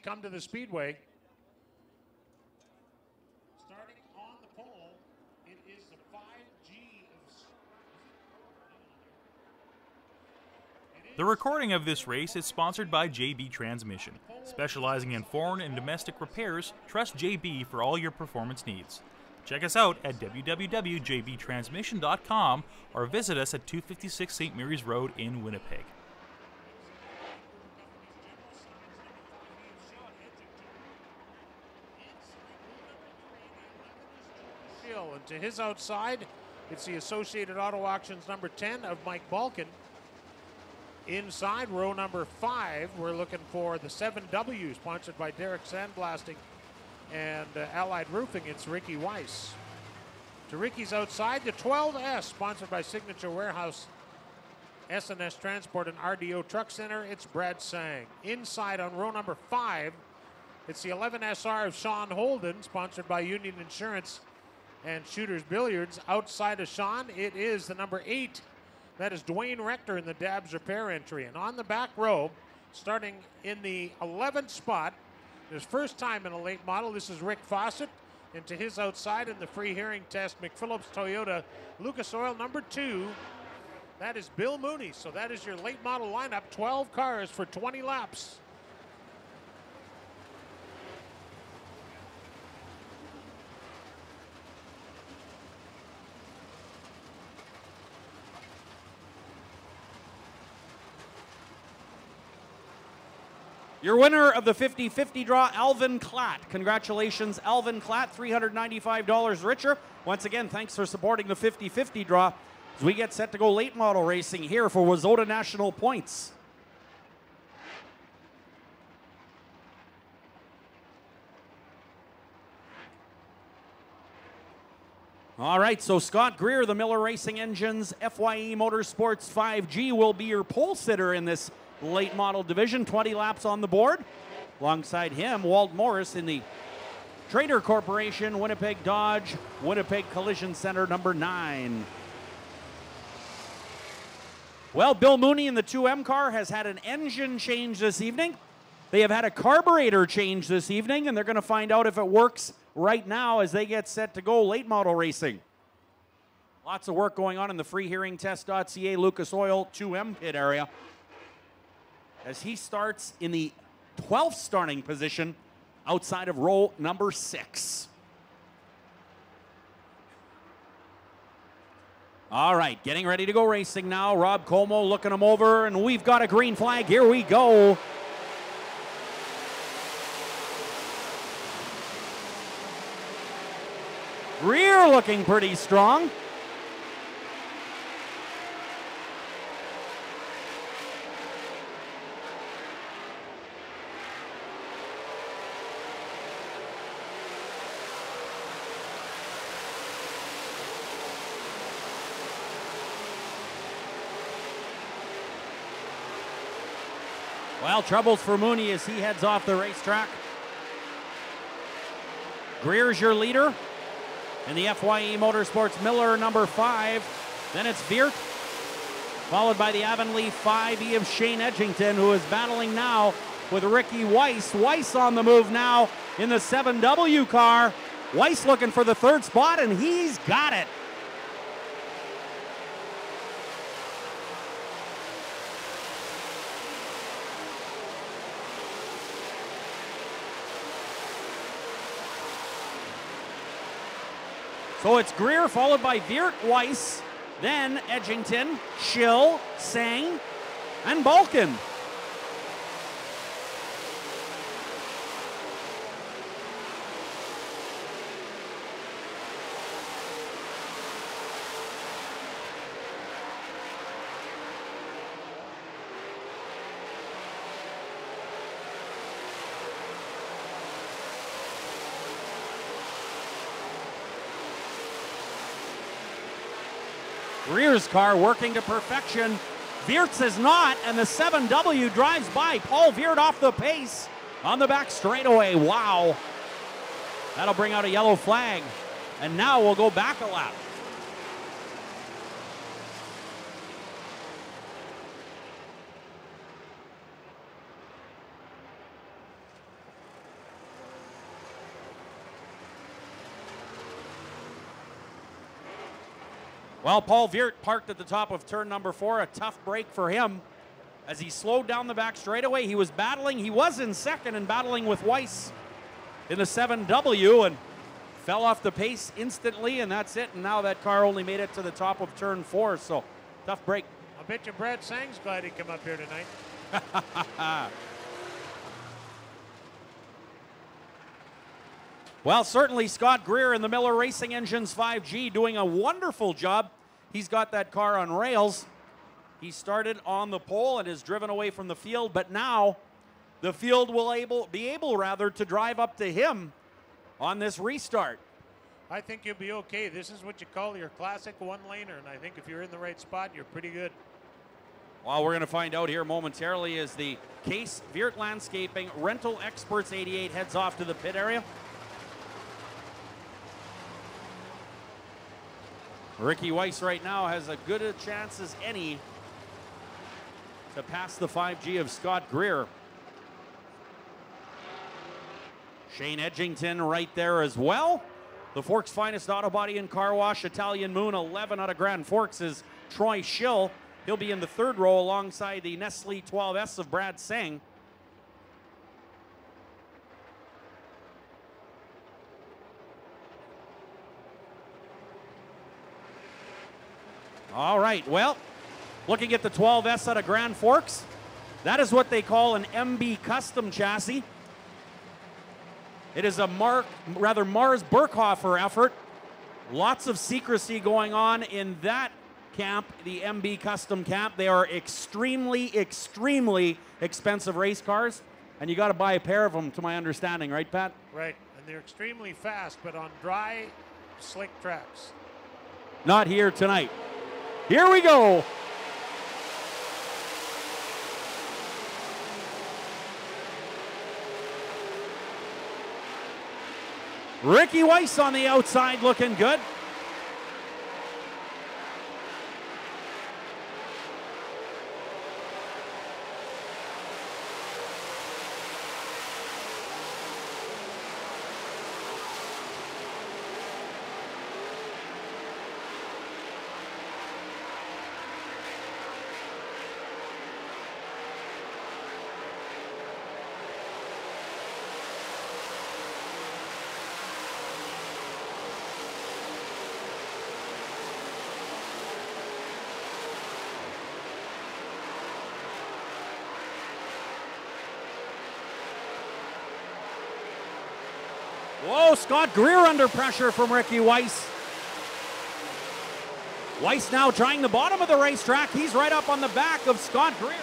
come to the Speedway. Starting on the pole, it is the 5G. The recording of this race is sponsored by JB Transmission. Specializing in foreign and domestic repairs, trust JB for all your performance needs. Check us out at www.jbtransmission.com or visit us at 256 St. Mary's Road in Winnipeg. And to his outside, it's the Associated Auto Auctions number 10 of Mike Balkin. Inside row number 5, we're looking for the 7W, sponsored by Derek Sandblasting and Allied Roofing. It's Ricky Weiss. To Ricky's outside, the 12S, sponsored by Signature Warehouse, S&S Transport and RDO Truck Center. It's Brad Sang. Inside on row number 5, it's the 11SR of Sean Holden, sponsored by Union Insurance and Shooters Billiards. Outside of Sean, it is the number 8. That is Dwayne Rector in the Dabs Repair entry. And on the back row, starting in the 11th spot, his first time in a late model, this is Rick Fawcett. And to his outside in the free hearing test, McPhillips Toyota Lucas Oil number 2. That is Bill Mooney. So that is your late model lineup, 12 cars for 20 laps. Your winner of the 50-50 draw, Alvin Klatt. Congratulations, Alvin Klatt, $395 richer. Once again, thanks for supporting the 50-50 draw as we get set to go late model racing here for Wazota National Points. All right, so Scott Greer, the Miller Racing Engines FYE Motorsports 5G, will be your pole sitter in this late model division. 20 laps on the board. Alongside him, Walt Morris in the Trader Corporation Winnipeg Dodge Winnipeg Collision Center number 9. Well, Bill Mooney in the 2M car has had an engine change this evening. They have had a carburetor change this evening, and they're going to find out if it works right now as they get set to go late model racing. Lots of work going on in the freehearingtest.ca Lucas Oil 2M pit area as he starts in the 12th starting position outside of row number 6. All right, getting ready to go racing now. Rob Como looking him over, and we've got a green flag. Here we go. Rear looking pretty strong. Well, troubles for Mooney as he heads off the racetrack. Greer's your leader in the FYE Motorsports Miller number 5. Then it's Veert, followed by the Avonlea 5E of Shane Edgington, who is battling now with Ricky Weiss. Weiss on the move now in the 7W car. Weiss looking for the 3rd spot, and he's got it. So it's Greer followed by Veert, Weiss, then Edgington, Schill, Sang, and Balkin. Greer's car working to perfection. Veert's is not, and the 7W drives by. Paul Veert off the pace on the back straightaway. Wow. That'll bring out a yellow flag. And now we'll go back a lap. Well, Paul Viert parked at the top of turn number 4. A tough break for him as he slowed down the back straightaway. He was battling. He was in second and battling with Weiss in the 7W and fell off the pace instantly, and that's it. And now that car only made it to the top of turn 4, so tough break. I bet you Brad Sang's glad he came up here tonight. Well, certainly Scott Greer in the Miller Racing Engines 5G doing a wonderful job. He's got that car on rails. He started on the pole and is driven away from the field, but now the field will be able to drive up to him on this restart. I think you'll be okay. This is what you call your classic one-laner, and I think if you're in the right spot, you're pretty good. Well, we're going to find out here momentarily as the Case Viert Landscaping Rental Experts 88 heads off to the pit area. Ricky Weiss right now has as good a chance as any to pass the 5G of Scott Greer. Shane Edgington right there as well. The Forks' finest auto body and car wash, Italian Moon 11 out of Grand Forks is Troy Schill. He'll be in the third row alongside the Nestle 12S of Brad Sang. All right, well, looking at the 12S out of Grand Forks, that is what they call an MB custom chassis. It is a Mars Burkhofer effort. Lots of secrecy going on in that camp, the MB custom camp. They are extremely, extremely expensive race cars, and you got to buy a pair of them, to my understanding, right, Pat? Right, and they're extremely fast, but on dry, slick tracks. Not here tonight. Here we go. Ricky Weiss on the outside looking good. Whoa, Scott Greer under pressure from Ricky Weiss. Weiss now trying the bottom of the racetrack. He's right up on the back of Scott Greer.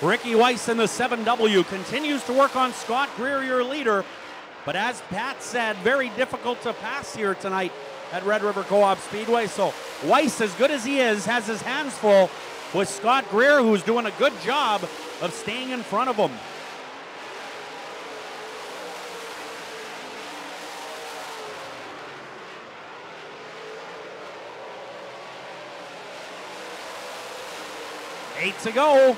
Ricky Weiss in the 7W continues to work on Scott Greer, your leader. But as Pat said, very difficult to pass here tonight at Red River Co-op Speedway. So Weiss, as good as he is, has his hands full with Scott Greer, who's doing a good job of staying in front of him. Eight to go.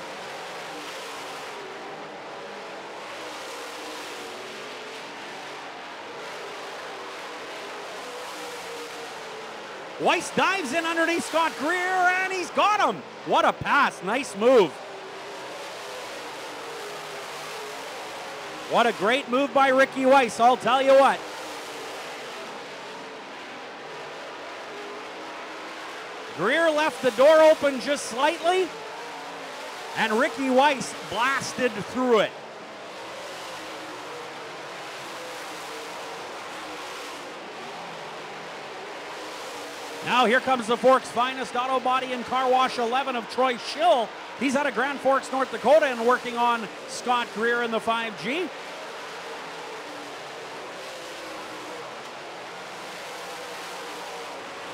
Weiss dives in underneath Scott Greer, and he's got him. What a pass. Nice move. What a great move by Ricky Weiss, I'll tell you what. Greer left the door open just slightly, and Ricky Weiss blasted through it. Now here comes the Forks' finest auto body and car wash 11 of Troy Schill. He's out of Grand Forks, North Dakota, and working on Scott Greer in the 5G.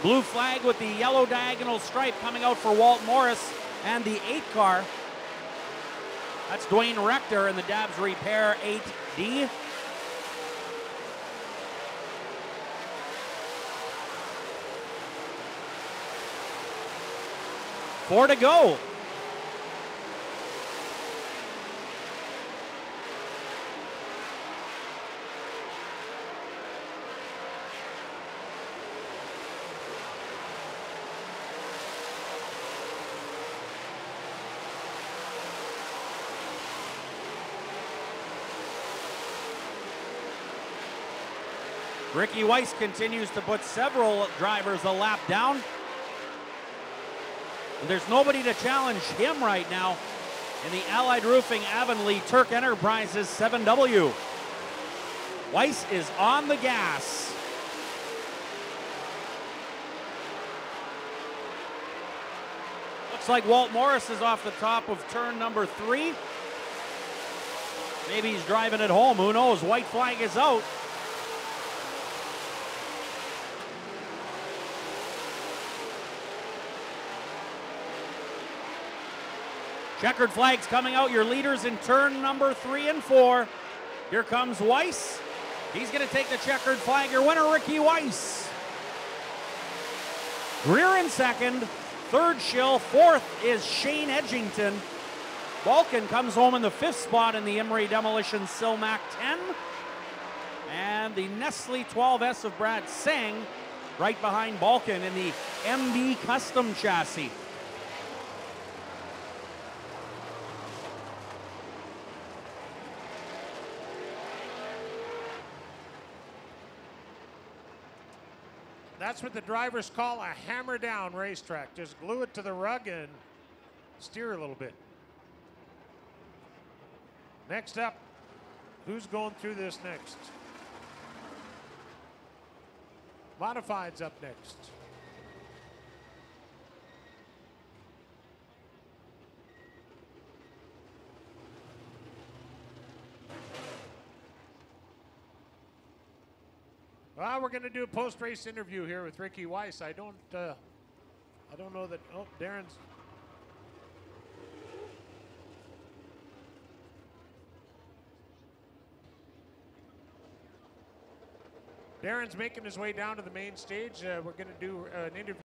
Blue flag with the yellow diagonal stripe coming out for Walt Morris and the 8 car. That's Dwayne Rector in the Dabs Repair 8D. Four to go. Ricky Weiss continues to put several drivers a lap down. And there's nobody to challenge him right now in the Allied Roofing Avonlea Turk Enterprises 7W. Weiss is on the gas. Looks like Walt Morris is off the top of turn number 3. Maybe he's driving it home, who knows? White flag is out. Checkered flags coming out, your leaders in turn number 3 and 4. Here comes Weiss. He's going to take the checkered flag. Your winner, Ricky Weiss. Greer in second. Third, Schill. Fourth is Shane Edgington. Balkin comes home in the 5th spot in the Emery Demolition Silmac 10. And the Nestle 12S of Brad Singh right behind Balkin in the MB Custom chassis. That's what the drivers call a hammer down racetrack. Just glue it to the rug and steer a little bit. Next up, who's going through this next? Modified's up next. Well, we're going to do a post-race interview here with Ricky Weiss. I don't know that. Oh, Darren's making his way down to the main stage. We're going to do an interview.